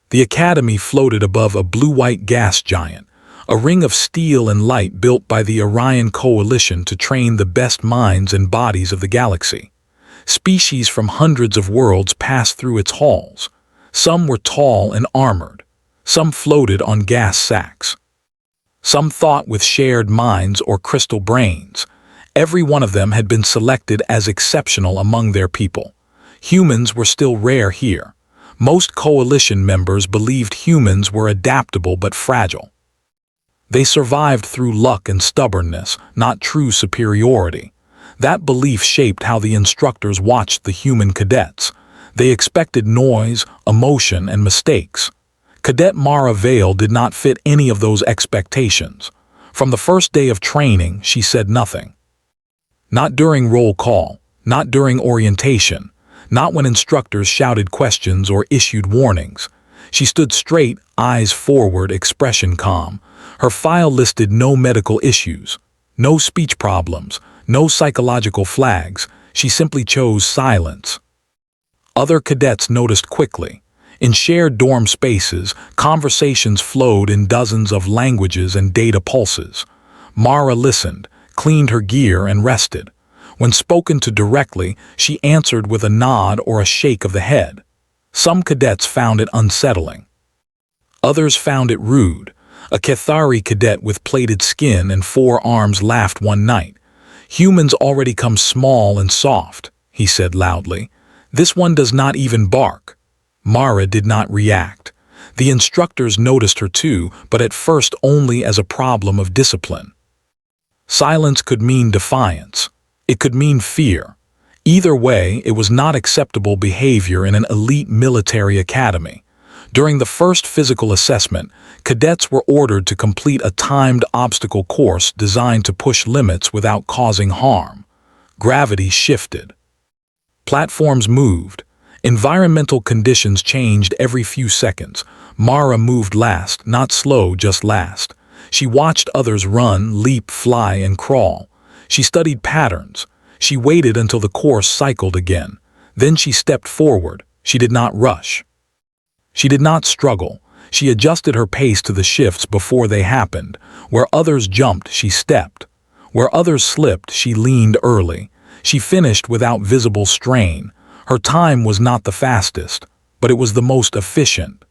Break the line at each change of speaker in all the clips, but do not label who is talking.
The academy floated above a blue-white gas giant, a ring of steel and light built by the Orion Coalition to train the best minds and bodies of the galaxy. Species from hundreds of worlds passed through its halls. Some were tall and armored. Some floated on gas sacks. Some thought with shared minds or crystal brains. Every one of them had been selected as exceptional among their people. Humans were still rare here. Most coalition members believed humans were adaptable but fragile. They survived through luck and stubbornness, not true superiority. That belief shaped how the instructors watched the human cadets. They expected noise, emotion, and mistakes. Cadet Mara Vale did not fit any of those expectations. From the first day of training, she said nothing. Not during roll call, not during orientation, not when instructors shouted questions or issued warnings. She stood straight, eyes forward, expression calm. Her file listed no medical issues, no speech problems, no psychological flags. She simply chose silence. Other cadets noticed quickly. In shared dorm spaces, conversations flowed in dozens of languages and data pulses. Mara listened, cleaned her gear, and rested. When spoken to directly, she answered with a nod or a shake of the head. Some cadets found it unsettling. Others found it rude. A Cathari cadet with plaited skin and 4 arms laughed one night. "Humans already come small and soft," he said loudly. "This one does not even bark." Mara did not react. The instructors noticed her too, but at first only as a problem of discipline. Silence could mean defiance. It could mean fear. Either way, it was not acceptable behavior in an elite military academy. During the first physical assessment, cadets were ordered to complete a timed obstacle course designed to push limits without causing harm. Gravity shifted. Platforms moved. Environmental conditions changed every few seconds. Mara moved last, not slow, just last. She watched others run, leap, fly, and crawl. She studied patterns. She waited until the course cycled again. Then she stepped forward. She did not rush. She did not struggle. She adjusted her pace to the shifts before they happened. Where others jumped, she stepped. Where others slipped, she leaned early. She finished without visible strain. Her time was not the fastest, but it was the most efficient.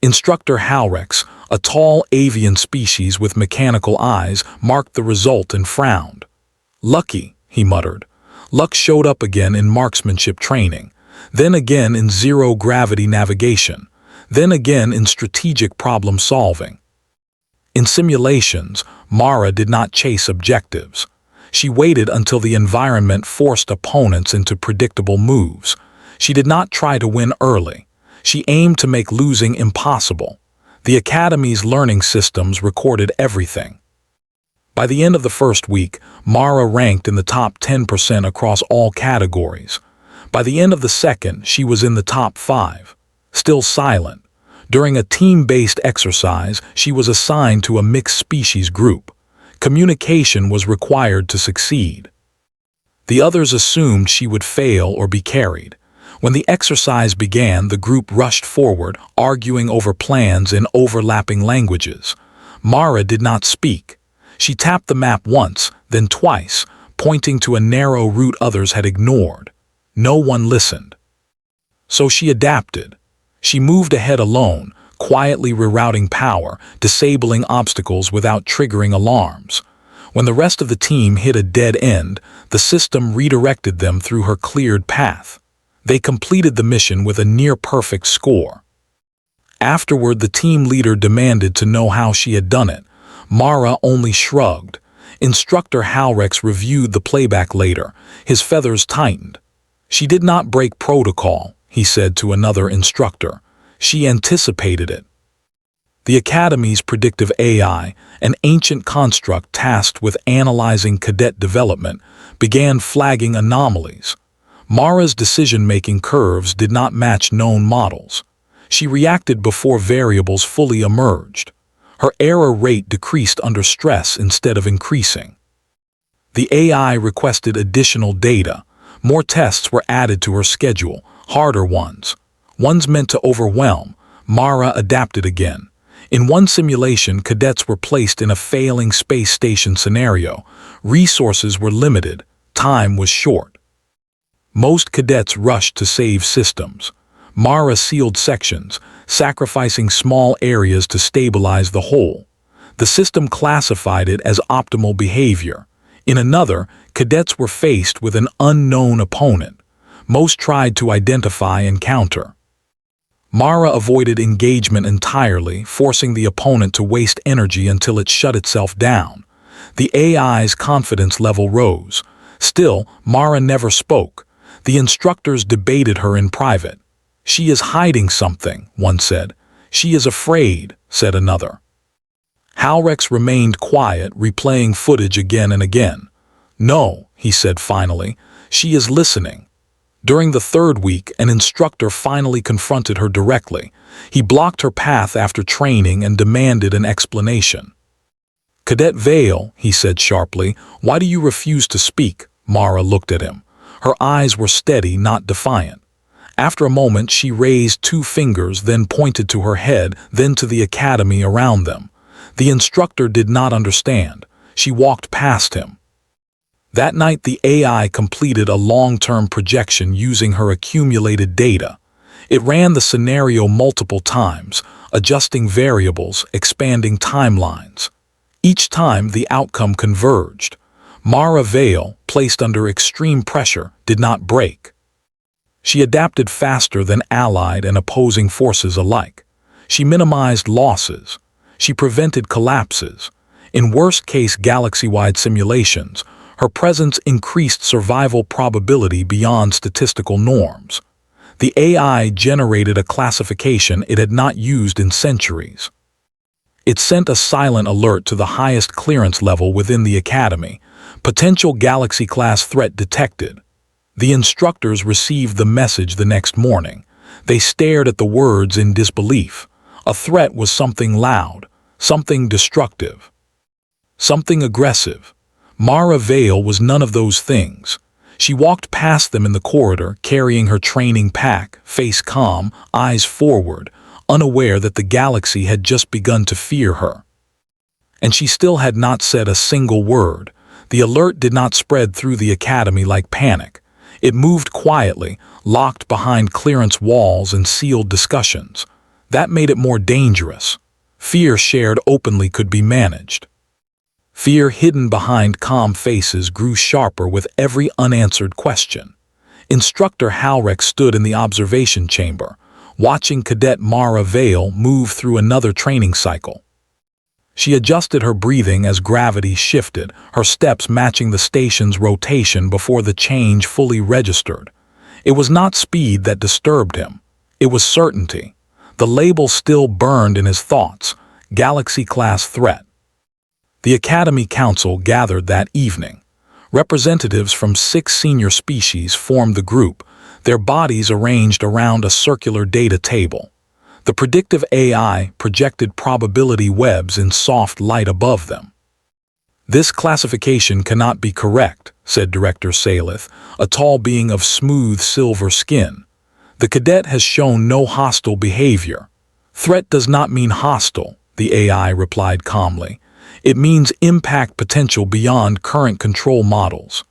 Instructor Halrex, a tall avian species with mechanical eyes, marked the result and frowned. "Lucky," he muttered. Luck showed up again in marksmanship training, then again in zero-gravity navigation, then again in strategic problem-solving. In simulations, Mara did not chase objectives. She waited until the environment forced opponents into predictable moves. She did not try to win early. She aimed to make losing impossible. The Academy's learning systems recorded everything. By the end of the first week, Mara ranked in the top 10% across all categories. By the end of the second, she was in the top 5. Still silent. During a team-based exercise, she was assigned to a mixed-species group. Communication was required to succeed. The others assumed she would fail or be carried. When the exercise began, the group rushed forward, arguing over plans in overlapping languages. Mara did not speak. She tapped the map once, then twice, pointing to a narrow route others had ignored. No one listened. So she adapted. She moved ahead alone, quietly rerouting power, disabling obstacles without triggering alarms. When the rest of the team hit a dead end, the system redirected them through her cleared path. They completed the mission with a near-perfect score. Afterward, the team leader demanded to know how she had done it. Mara only shrugged. Instructor Halrex reviewed the playback later. His feathers tightened. "She did not break protocol," he said to another instructor. "She anticipated it." The Academy's predictive AI, an ancient construct tasked with analyzing cadet development, began flagging anomalies. Mara's decision-making curves did not match known models. She reacted before variables fully emerged. Her error rate decreased under stress instead of increasing. The AI requested additional data. More tests were added to her schedule, harder ones meant to overwhelm. Mara adapted again. In one simulation, cadets were placed in a failing space station scenario. Resources were limited. Time was short. Most cadets rushed to save systems. Mara sealed sections, sacrificing small areas to stabilize the whole. The system classified it as optimal behavior. In another, cadets were faced with an unknown opponent. Most tried to identify and counter. Mara avoided engagement entirely, forcing the opponent to waste energy until it shut itself down. The AI's confidence level rose. Still, Mara never spoke. The instructors debated her in private. "She is hiding something," one said. "She is afraid," said another. Halrex remained quiet, replaying footage again and again. "No," he said finally, "she is listening." During the third week, an instructor finally confronted her directly. He blocked her path after training and demanded an explanation. "Cadet Vale," he said sharply, "why do you refuse to speak?" Mara looked at him. Her eyes were steady, not defiant. After a moment, she raised 2 fingers, then pointed to her head, then to the academy around them. The instructor did not understand. She walked past him. That night, the AI completed a long-term projection using her accumulated data. It ran the scenario multiple times, adjusting variables, expanding timelines. Each time, the outcome converged. Mara Vale, placed under extreme pressure, did not break. She adapted faster than allied and opposing forces alike. She minimized losses. She prevented collapses. In worst-case galaxy-wide simulations, her presence increased survival probability beyond statistical norms. The AI generated a classification it had not used in centuries. It sent a silent alert to the highest clearance level within the Academy. Potential galaxy-class threat detected. The instructors received the message the next morning. They stared at the words in disbelief. A threat was something loud, something destructive, something aggressive. Mara Vale was none of those things. She walked past them in the corridor, carrying her training pack, face calm, eyes forward, unaware that the galaxy had just begun to fear her. And she still had not said a single word. The alert did not spread through the Academy like panic. It moved quietly, locked behind clearance walls and sealed discussions. That made it more dangerous. Fear shared openly could be managed. Fear hidden behind calm faces grew sharper with every unanswered question. Instructor Halrex stood in the observation chamber, watching Cadet Mara Vale move through another training cycle. She adjusted her breathing as gravity shifted, her steps matching the station's rotation before the change fully registered. It was not speed that disturbed him. It was certainty. The label still burned in his thoughts, Galaxy-class threat. The Academy Council gathered that evening. Representatives from 6 senior species formed the group, their bodies arranged around a circular data table. The predictive AI projected probability webs in soft light above them. "This classification cannot be correct," said Director Salith, a tall being of smooth silver skin. "The cadet has shown no hostile behavior." "Threat does not mean hostile," the AI replied calmly. "It means impact potential beyond current control models."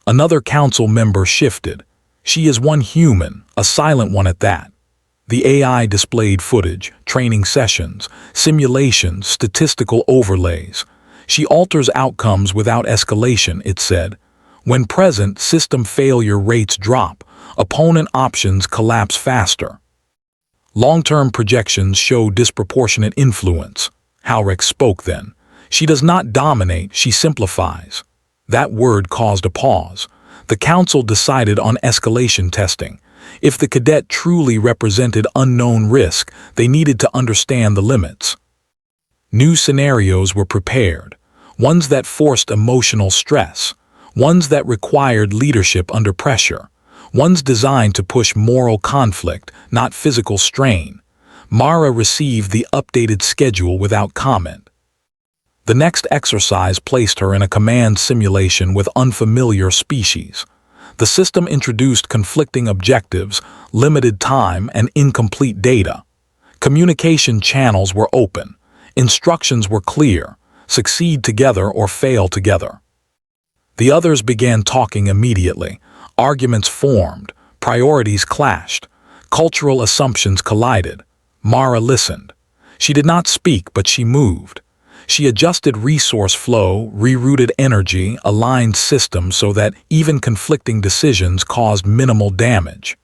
Another council member shifted. "She is one human, a silent one at that." The AI displayed footage, training sessions, simulations, statistical overlays. "She alters outcomes without escalation," it said. "When present, system failure rates drop. Opponent options collapse faster." Long-term projections show disproportionate influence. Halrex spoke then. "She does not dominate, she simplifies." That word caused a pause. The council decided on escalation testing. If the cadet truly represented unknown risk, they needed to understand the limits. New scenarios were prepared, ones that forced emotional stress, ones that required leadership under pressure, ones designed to push moral conflict, not physical strain. Mara received the updated schedule without comment. The next exercise placed her in a command simulation with unfamiliar species. The system introduced conflicting objectives, limited time, and incomplete data. Communication channels were open. Instructions were clear: succeed together or fail together. The others began talking immediately. Arguments formed, priorities clashed, cultural assumptions collided. Mara listened. She did not speak, but she moved. She adjusted resource flow, rerouted energy, aligned systems so that even conflicting decisions caused minimal damage.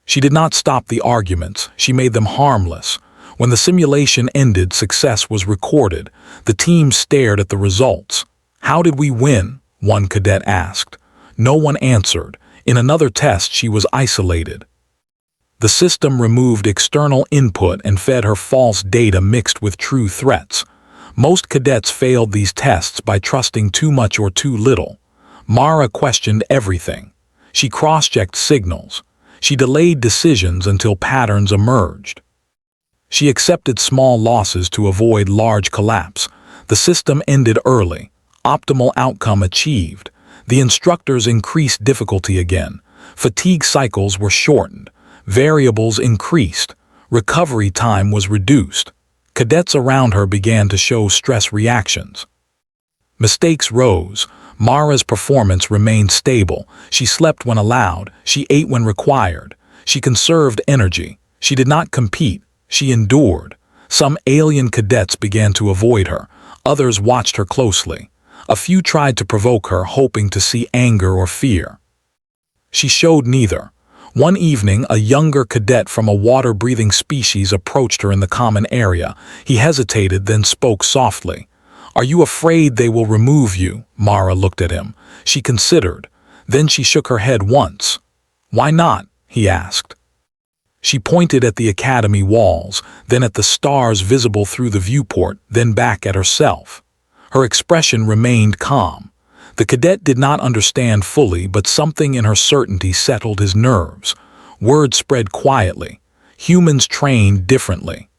She did not stop the arguments, she made them harmless. When the simulation ended, success was recorded. The team stared at the results. "How did we win?" one cadet asked. No one answered. In another test, she was isolated. The system removed external input and fed her false data mixed with true threats. Most cadets failed these tests by trusting too much or too little. Mara questioned everything. She cross-checked signals. She delayed decisions until patterns emerged. She accepted small losses to avoid large collapse. The system ended early. Optimal outcome achieved. The instructors increased difficulty again. Fatigue cycles were shortened. Variables increased. Recovery time was reduced. Cadets around her began to show stress reactions. Mistakes rose. Mara's performance remained stable. She slept when allowed. She ate when required. She conserved energy. She did not compete. She endured. Some alien cadets began to avoid her. Others watched her closely. A few tried to provoke her, hoping to see anger or fear. She showed neither. One evening, a younger cadet from a water-breathing species approached her in the common area. He hesitated, then spoke softly. "Are you afraid they will remove you?" Mara looked at him. She considered. Then she shook her head once. "Why not?" he asked. She pointed at the academy walls, then at the stars visible through the viewport, then back at herself. Her expression remained calm. The cadet did not understand fully, but something in her certainty settled his nerves. Word spread quietly. Humans trained differently.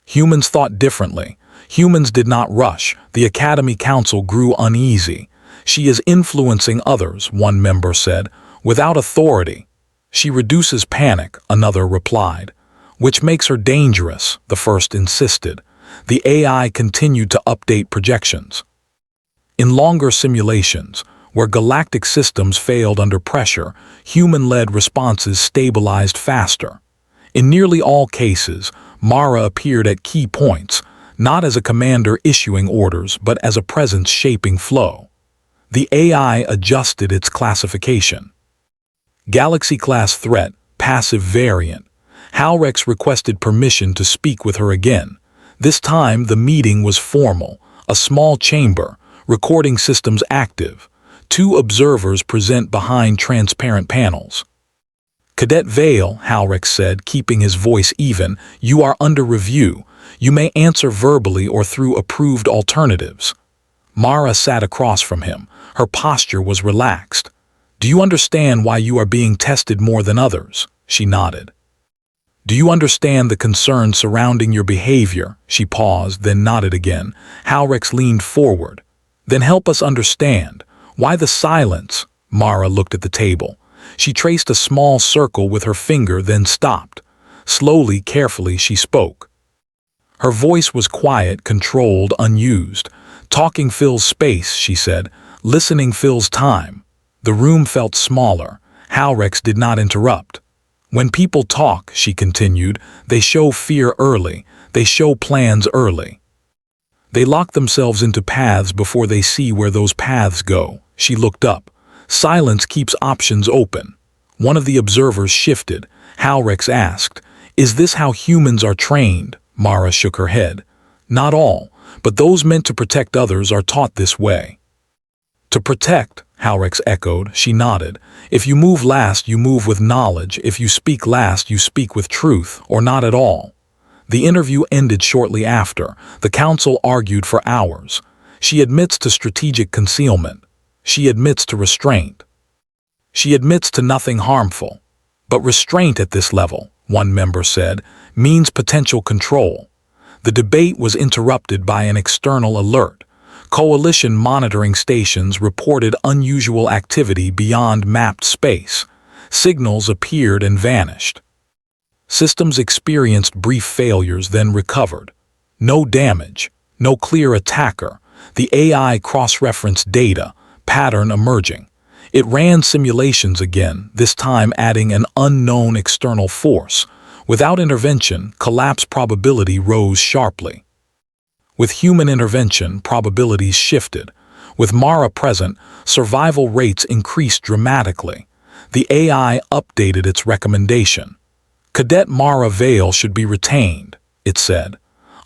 Humans thought differently. Humans did not rush. The Academy Council grew uneasy. "She is influencing others," one member said, "without authority." "She reduces panic," another replied. "Which makes her dangerous," the first insisted. The AI continued to update projections. In longer simulations, where galactic systems failed under pressure, human-led responses stabilized faster. In nearly all cases, Mara appeared at key points, not as a commander issuing orders, but as a presence shaping flow. The AI adjusted its classification. Galaxy-class threat, passive variant. Halrex requested permission to speak with her again. This time, the meeting was formal, a small chamber, recording systems active. 2 observers present behind transparent panels. "Cadet Vale," Halrex said, keeping his voice even, "you are under review. You may answer verbally or through approved alternatives." Mara sat across from him. Her posture was relaxed. "Do you understand why you are being tested more than others?" She nodded. "Do you understand the concerns surrounding your behavior?" She paused, then nodded again. Halrex leaned forward. "Then help us understand. Why the silence?" Mara looked at the table. She traced a small circle with her finger, then stopped. Slowly, carefully, she spoke. Her voice was quiet, controlled, unused. "Talking fills space," she said. "Listening fills time." The room felt smaller. Halrex did not interrupt. "When people talk," she continued, "they show fear early. They show plans early. They lock themselves into paths before they see where those paths go." She looked up. "Silence keeps options open." One of the observers shifted. Halrex asked, "Is this how humans are trained?" Mara shook her head. "Not all, but those meant to protect others are taught this way." "To protect," Halrex echoed. She nodded. "If you move last, you move with knowledge. If you speak last, you speak with truth, or not at all." The interview ended shortly after. The council argued for hours. She admits to strategic concealment. She admits to restraint. She admits to nothing harmful. But restraint at this level, one member said, means potential control. The debate was interrupted by an external alert. Coalition monitoring stations reported unusual activity beyond mapped space. Signals appeared and vanished. Systems experienced brief failures, then recovered. No damage, no clear attacker. The AI cross-referenced data, pattern emerging. It ran simulations again, this time adding an unknown external force. Without intervention, collapse probability rose sharply. With human intervention, probabilities shifted. With Mara present, survival rates increased dramatically. The AI updated its recommendation. Cadet Mara Vale should be retained, it said.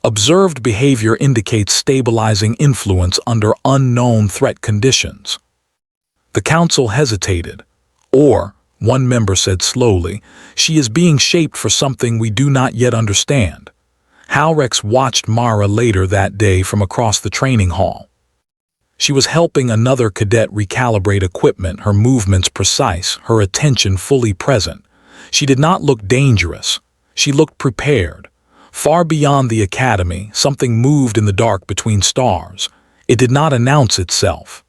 Observed behavior indicates stabilizing influence under unknown threat conditions. The council hesitated. Or, one member said slowly, she is being shaped for something we do not yet understand. Halrex watched Mara later that day from across the training hall. She was helping another cadet recalibrate equipment, her movements precise, her attention fully present. She did not look dangerous. She looked prepared. Far beyond the academy, something moved in the dark between stars. It did not announce itself.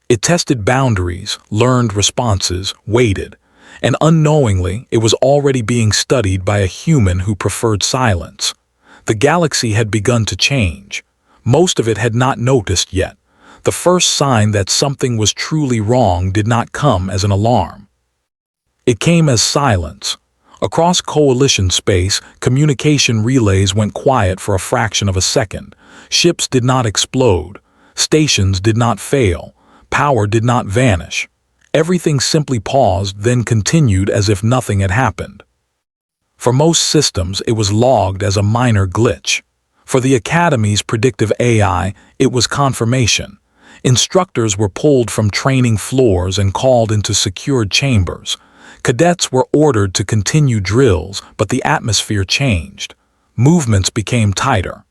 It tested boundaries, learned responses, waited, and unknowingly it was already being studied by a human who preferred silence. The galaxy had begun to change. Most of it had not noticed yet. The first sign that something was truly wrong did not come as an alarm. It came as silence. Across coalition space, communication relays went quiet for a fraction of a second. Ships did not explode. Stations did not fail. Power did not vanish. Everything simply paused, then continued as if nothing had happened. For most systems, it was logged as a minor glitch. For the Academy's predictive AI, it was confirmation. Instructors were pulled from training floors and called into secured chambers. Cadets were ordered to continue drills, but the atmosphere changed. Movements became tighter.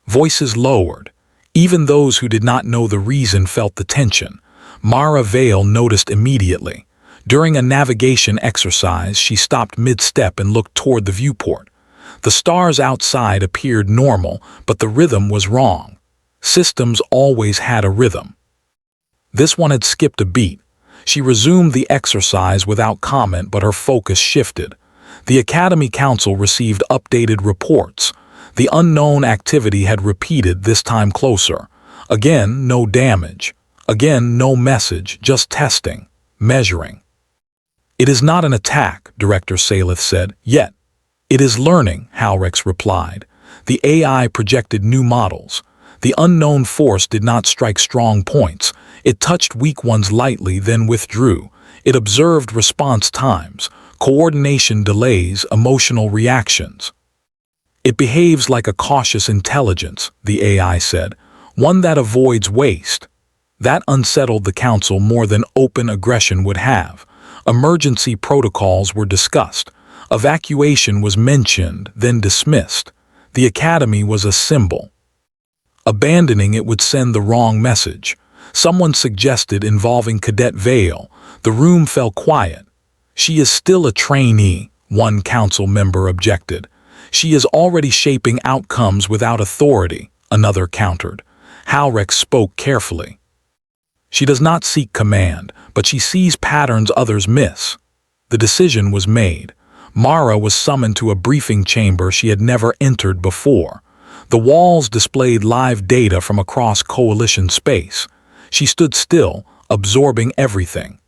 Voices lowered. Even those who did not know the reason felt the tension. Mara Vale noticed immediately. During a navigation exercise, she stopped mid-step and looked toward the viewport. The stars outside appeared normal, but the rhythm was wrong. Systems always had a rhythm. This one had skipped a beat. She resumed the exercise without comment, but her focus shifted. The Academy Council received updated reports. The unknown activity had repeated, this time closer. Again, no damage. Again, no message, just testing, measuring. It is not an attack, Director Salith said, yet. It is learning, Halrex replied. The AI projected new models. The unknown force did not strike strong points. It touched weak ones lightly, then withdrew. It observed response times, coordination delays, emotional reactions. It behaves like a cautious intelligence, the AI said, one that avoids waste. That unsettled the council more than open aggression would have. Emergency protocols were discussed. Evacuation was mentioned, then dismissed. The Academy was a symbol. Abandoning it would send the wrong message. Someone suggested involving Cadet Vale. The room fell quiet. She is still a trainee, one council member objected. She is already shaping outcomes without authority, another countered. Halrex spoke carefully. She does not seek command, but she sees patterns others miss. The decision was made. Mara was summoned to a briefing chamber she had never entered before. The walls displayed live data from across coalition space. She stood still, absorbing everything.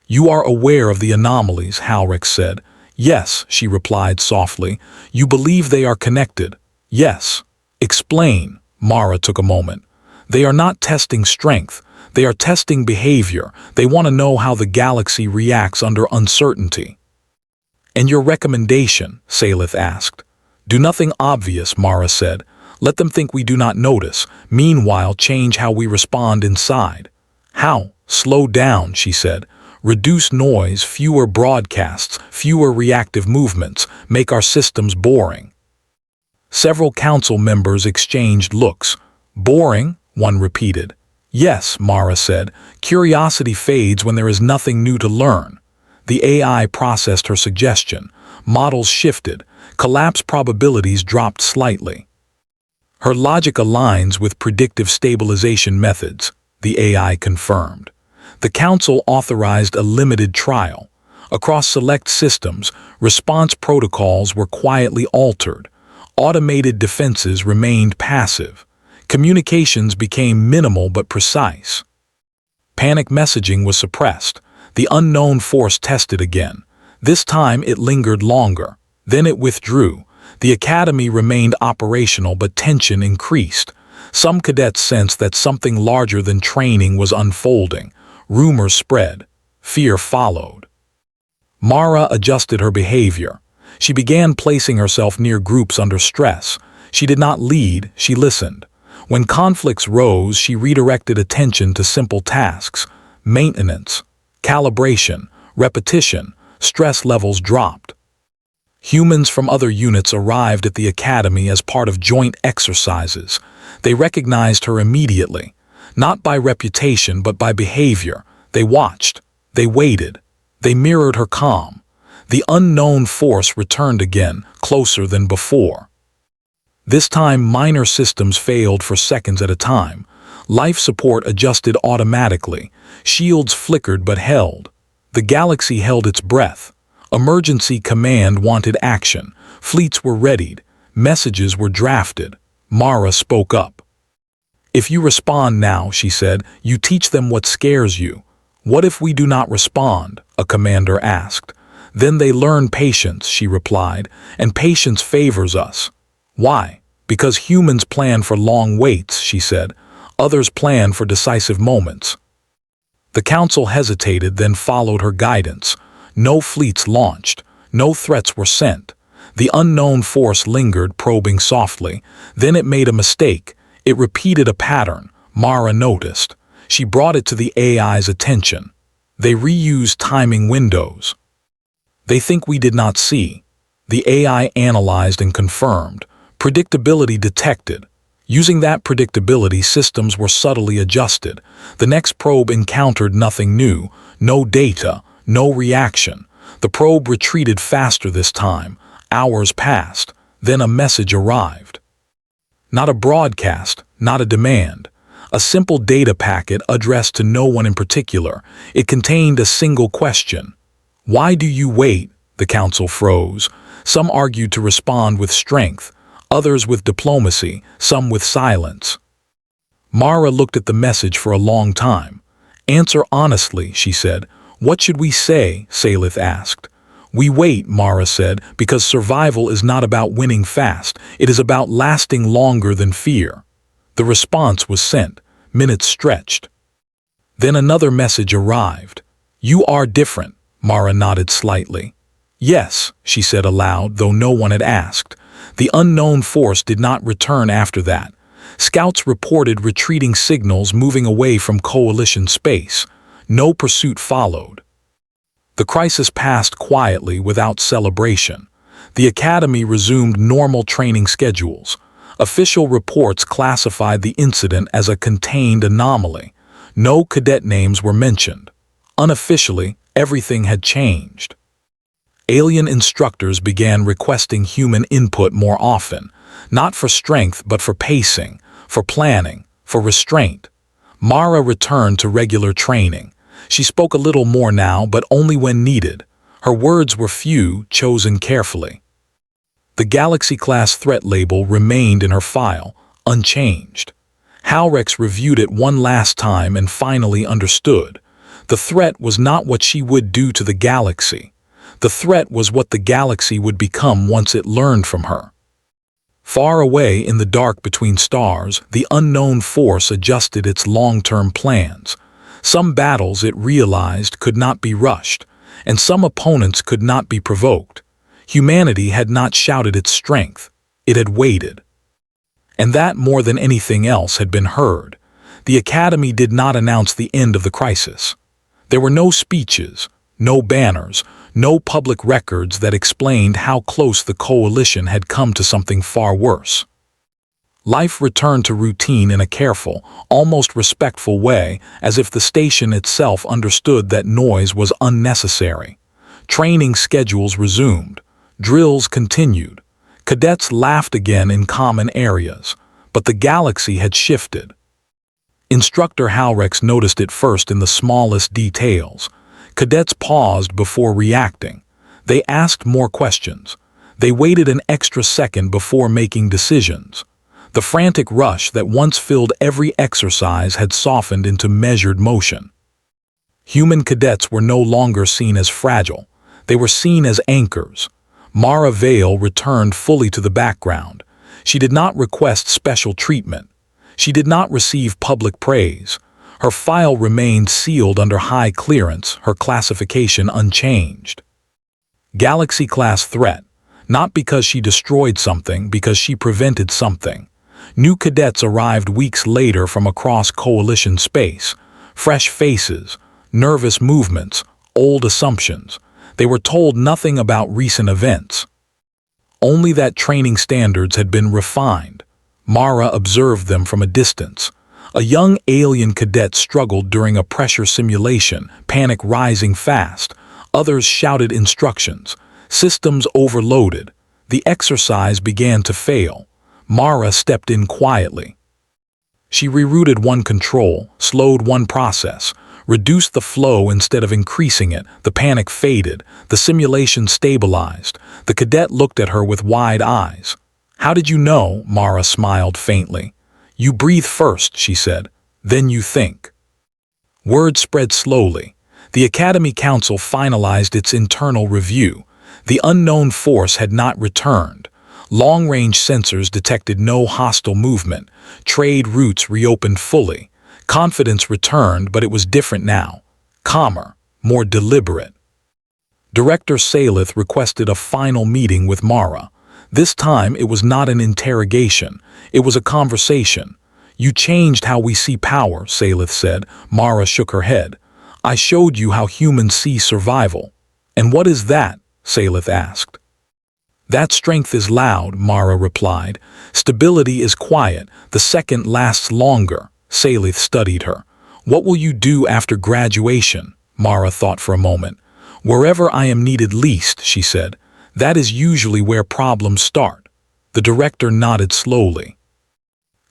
You are aware of the anomalies, Halrex said. Yes, she replied softly. You believe they are connected. Yes. Explain. Mara took a moment. They are not testing strength. They are testing behavior. They want to know how the galaxy reacts under uncertainty. And your recommendation? Salith asked. Do nothing obvious, Mara said. Let them think we do not notice. Meanwhile, change how we respond inside. How? Slow down, she said. Reduce noise, fewer broadcasts, fewer reactive movements. Make our systems boring. Several council members exchanged looks. Boring? One repeated. Yes, Mara said. Curiosity fades when there is nothing new to learn. The AI processed her suggestion. Models shifted. Collapse probabilities dropped slightly. Her logic aligns with predictive stabilization methods, the AI confirmed. The council authorized a limited trial. Across select systems, response protocols were quietly altered. Automated defenses remained passive. Communications became minimal but precise. Panic messaging was suppressed. The unknown force tested again. This time it lingered longer. Then it withdrew. The academy remained operational, but tension increased. Some cadets sensed that something larger than training was unfolding. Rumors spread. Fear followed. Mara adjusted her behavior. She began placing herself near groups under stress. She did not lead, she listened. When conflicts rose, she redirected attention to simple tasks. Maintenance, calibration, repetition. Stress levels dropped. Humans from other units arrived at the academy as part of joint exercises. They recognized her immediately, not by reputation but by behavior. They watched. They waited. They mirrored her calm. The unknown force returned again, closer than before. This time, minor systems failed for seconds at a time. Life support adjusted automatically. Shields flickered but held. The galaxy held its breath. Emergency command wanted action. Fleets were readied. Messages were drafted. Mara spoke up. "If you respond now," she said, "you teach them what scares you." "What if we do not respond?" a commander asked. "Then they learn patience," she replied, "and patience favors us." "Why?" "Because humans plan for long waits," she said. "Others plan for decisive moments." The council hesitated, then followed her guidance. No fleets launched. No threats were sent. The unknown force lingered, probing softly. Then it made a mistake. It repeated a pattern. Mara noticed. She brought it to the AI's attention. They reused timing windows. "They think we did not see." The AI analyzed and confirmed. Predictability detected. Using that predictability, systems were subtly adjusted. The next probe encountered nothing new. No data. No reaction. The probe retreated faster this time. Hours passed. Then a message arrived. Not a broadcast, not a demand. A simple data packet addressed to no one in particular. It contained a single question. "Why do you wait?" The council froze. Some argued to respond with strength, others with diplomacy, some with silence. Mara looked at the message for a long time. "Answer honestly," she said. "What should we say?" Salith asked. "We wait," Mara said, "because survival is not about winning fast. It is about lasting longer than fear." The response was sent. Minutes stretched. Then another message arrived. "You are different." Mara nodded slightly. "Yes," she said aloud, though no one had asked. The unknown force did not return after that. Scouts reported retreating signals moving away from coalition space. No pursuit followed. The crisis passed quietly without celebration. The academy resumed normal training schedules. Official reports classified the incident as a contained anomaly. No cadet names were mentioned. Unofficially, everything had changed. Alien instructors began requesting human input more often, not for strength but for pacing, for planning, for restraint. Mara returned to regular training. She spoke a little more now, but only when needed. Her words were few, chosen carefully. The Galaxy-class threat label remained in her file, unchanged. Halrex reviewed it one last time and finally understood. The threat was not what she would do to the Galaxy. The threat was what the Galaxy would become once it learned from her. Far away in the dark between stars, the unknown force adjusted its long-term plans. Some battles, it realized, could not be rushed, and some opponents could not be provoked. Humanity had not shouted its strength. It had waited. And that, more than anything else, had been heard. The Academy did not announce the end of the crisis. There were no speeches, no banners, no public records that explained how close the coalition had come to something far worse. Life returned to routine in a careful, almost respectful way, as if the station itself understood that noise was unnecessary. Training schedules resumed. Drills continued. Cadets laughed again in common areas. But the Galaxy had shifted. Instructor Halrex noticed it first in the smallest details. Cadets paused before reacting. They asked more questions. They waited an extra second before making decisions. The frantic rush that once filled every exercise had softened into measured motion. Human cadets were no longer seen as fragile. They were seen as anchors. Mara Vale returned fully to the background. She did not request special treatment. She did not receive public praise. Her file remained sealed under high clearance, her classification unchanged. Galaxy-class threat, not because she destroyed something, because she prevented something. New cadets arrived weeks later from across Coalition space. Fresh faces, nervous movements, old assumptions. They were told nothing about recent events. Only that training standards had been refined. Mara observed them from a distance. A young alien cadet struggled during a pressure simulation, panic rising fast. Others shouted instructions. Systems overloaded. The exercise began to fail. Mara stepped in quietly. She rerouted one control, slowed one process, reduced the flow instead of increasing it. The panic faded. The simulation stabilized. The cadet looked at her with wide eyes. "How did you know?" Mara smiled faintly. "You breathe first," she said. "Then you think." Word spread slowly. The Academy Council finalized its internal review. The unknown force had not returned. Long-range sensors detected no hostile movement. Trade routes reopened fully. Confidence returned, but it was different now. Calmer, more deliberate. Director Salith requested a final meeting with Mara. This time it was not an interrogation. It was a conversation. "You changed how we see power," Salith said. Mara shook her head. "I showed you how humans see survival." "And what is that?" Salith asked. "That strength is loud," Mara replied. "Stability is quiet. The second lasts longer." Salith studied her. "What will you do after graduation?" Mara thought for a moment. "Wherever I am needed least," she said. "That is usually where problems start." The director nodded slowly.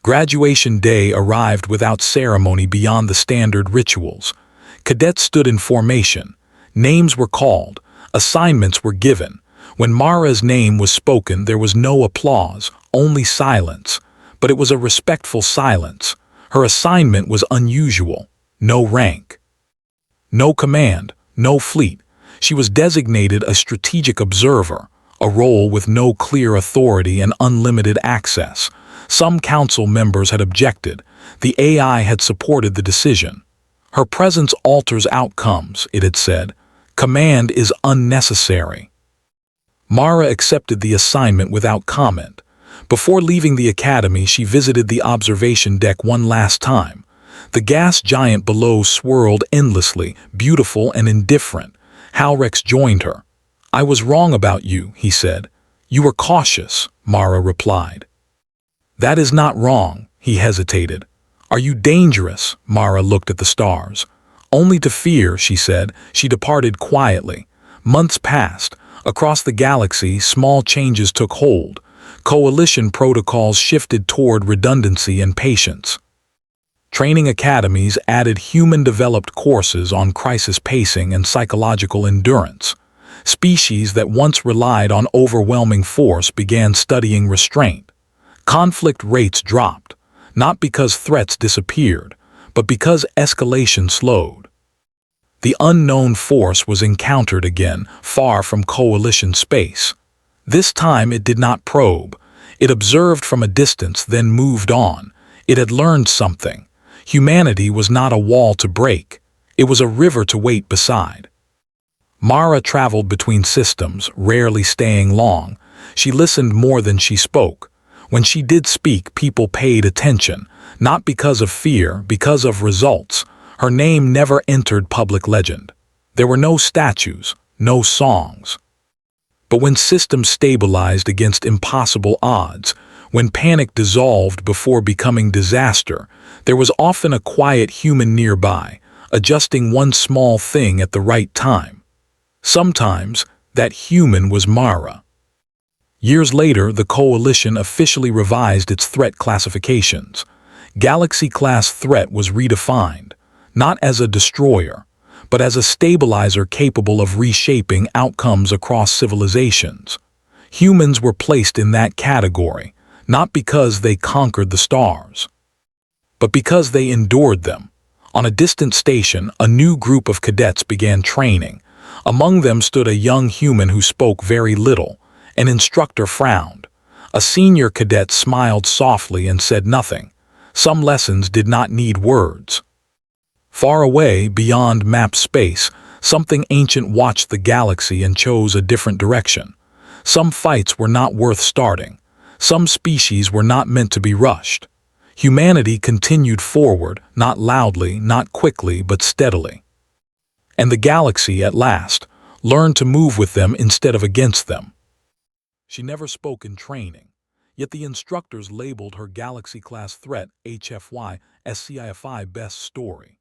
Graduation day arrived without ceremony beyond the standard rituals. Cadets stood in formation. Names were called. Assignments were given. When Mara's name was spoken, there was no applause, only silence. But it was a respectful silence. Her assignment was unusual. No rank. No command. No fleet. She was designated a strategic observer, a role with no clear authority and unlimited access. Some council members had objected. The AI had supported the decision. "Her presence alters outcomes," it had said. "Command is unnecessary." Mara accepted the assignment without comment. Before leaving the academy, she visited the observation deck one last time. The gas giant below swirled endlessly, beautiful and indifferent. Halrex joined her. "I was wrong about you," he said. "You were cautious," Mara replied. "That is not wrong," he hesitated. "Are you dangerous?" Mara looked at the stars. "Only to fear," she said. She departed quietly. Months passed. Across the galaxy, small changes took hold. Coalition protocols shifted toward redundancy and patience. Training academies added human-developed courses on crisis pacing and psychological endurance. Species that once relied on overwhelming force began studying restraint. Conflict rates dropped, not because threats disappeared, but because escalation slowed. The unknown force was encountered again, far from Coalition space. This time it did not probe. It observed from a distance, then moved on. It had learned something. Humanity was not a wall to break. It was a river to wait beside. Mara traveled between systems, rarely staying long. She listened more than she spoke. When she did speak, people paid attention, not because of fear, because of results. Her name never entered public legend. There were no statues, no songs. But when systems stabilized against impossible odds, when panic dissolved before becoming disaster, there was often a quiet human nearby, adjusting one small thing at the right time. Sometimes, that human was Mara. Years later, the Coalition officially revised its threat classifications. Galaxy-class threat was redefined, not as a destroyer, but as a stabilizer capable of reshaping outcomes across civilizations. Humans were placed in that category, not because they conquered the stars, but because they endured them. On a distant station, a new group of cadets began training. Among them stood a young human who spoke very little. An instructor frowned. A senior cadet smiled softly and said nothing. Some lessons did not need words. Far away, beyond map space, something ancient watched the galaxy and chose a different direction. Some fights were not worth starting. Some species were not meant to be rushed. Humanity continued forward, not loudly, not quickly, but steadily. And the galaxy, at last, learned to move with them instead of against them. She never spoke in training, yet the instructors labeled her galaxy-class threat HFY as Sci-Fi Best Story.